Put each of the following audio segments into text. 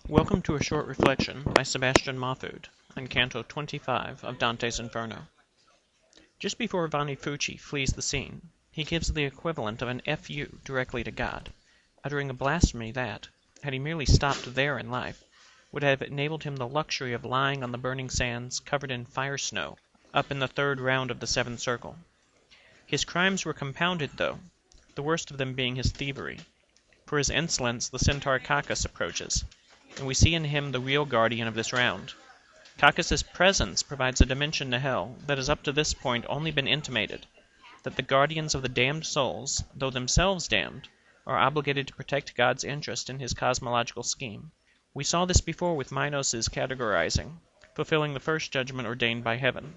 Welcome to a short reflection by Sebastian Mahfoud on Canto 25 of Dante's Inferno. Just before Vanni Fucci flees the scene, he gives the equivalent of an F.U. directly to God, uttering a blasphemy that, had he merely stopped there in life, would have enabled him the luxury of lying on the burning sands covered in fire-snow up in the third round of the seventh circle. His crimes were compounded, though, the worst of them being his thievery. For his insolence the centaur Cacus approaches, and we see in him the real guardian of this round. Cacus's presence provides a dimension to hell that has up to this point only been intimated, that the guardians of the damned souls, though themselves damned, are obligated to protect God's interest in his cosmological scheme. We saw this before with Minos' categorizing, fulfilling the first judgment ordained by heaven,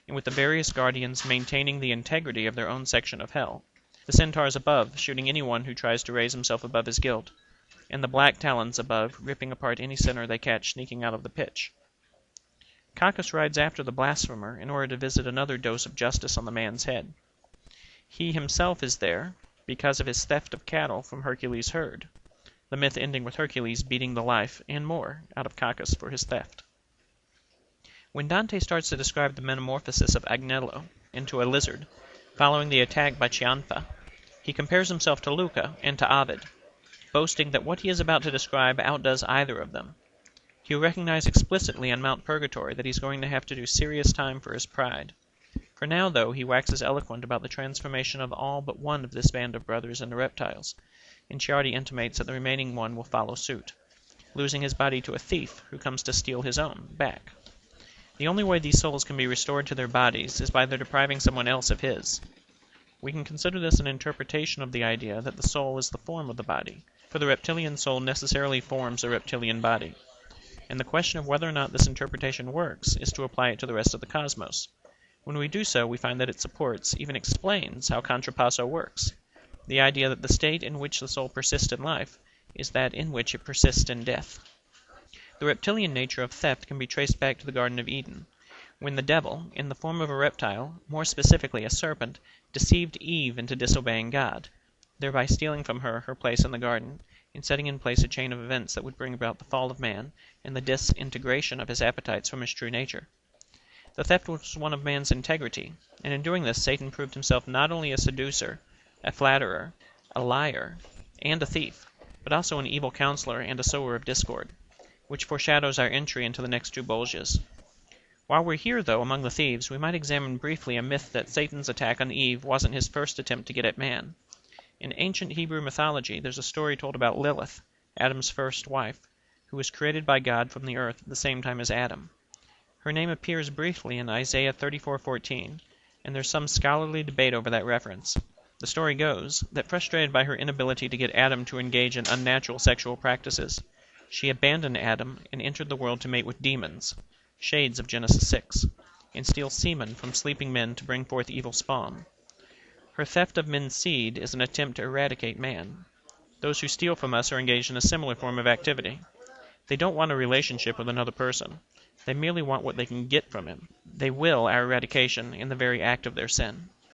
and with the various guardians maintaining the integrity of their own section of hell, the centaurs above shooting anyone who tries to raise himself above his guilt, and the black talons above ripping apart any sinner they catch sneaking out of the pitch. Cacus rides after the blasphemer in order to visit another dose of justice on the man's head. He himself is there because of his theft of cattle from Hercules' herd, the myth ending with Hercules beating the life, and more, out of Cacus for his theft. When Dante starts to describe the metamorphosis of Agnello into a lizard, following the attack by Cianfa, he compares himself to Luca and to Ovid, boasting that what he is about to describe outdoes either of them. He'll recognize explicitly on Mount Purgatory that he's going to have to do serious time for his pride. For now, though, he waxes eloquent about the transformation of all but one of this band of brothers into reptiles, and Ciardi intimates that the remaining one will follow suit, losing his body to a thief who comes to steal his own back. The only way these souls can be restored to their bodies is by their depriving someone else of his. We can consider this an interpretation of the idea that the soul is the form of the body, for the reptilian soul necessarily forms a reptilian body, and the question of whether or not this interpretation works is to apply it to the rest of the cosmos. When we do so, we find that it supports, even explains, how contrapasso works, the idea that the state in which the soul persists in life is that in which it persists in death. The reptilian nature of theft can be traced back to the Garden of Eden, when the devil, in the form of a reptile, more specifically a serpent, deceived Eve into disobeying God, thereby stealing from her her place in the garden, and setting in place a chain of events that would bring about the fall of man and the disintegration of his appetites from his true nature. The theft was one of man's integrity, and in doing this Satan proved himself not only a seducer, a flatterer, a liar, and a thief, but also an evil counselor and a sower of discord, which foreshadows our entry into the next two Bolgias. While we're here, though, among the thieves, we might examine briefly a myth that Satan's attack on Eve wasn't his first attempt to get at man. In ancient Hebrew mythology, there's a story told about Lilith, Adam's first wife, who was created by God from the earth at the same time as Adam. Her name appears briefly in Isaiah 34:14, and there's some scholarly debate over that reference. The story goes that frustrated by her inability to get Adam to engage in unnatural sexual practices, she abandoned Adam and entered the world to mate with demons, shades of Genesis 6, and steal semen from sleeping men to bring forth evil spawn. Her theft of men's seed is an attempt to eradicate man. Those who steal from us are engaged in a similar form of activity. They don't want a relationship with another person. They merely want what they can get from him. They will our eradication in the very act of their sin.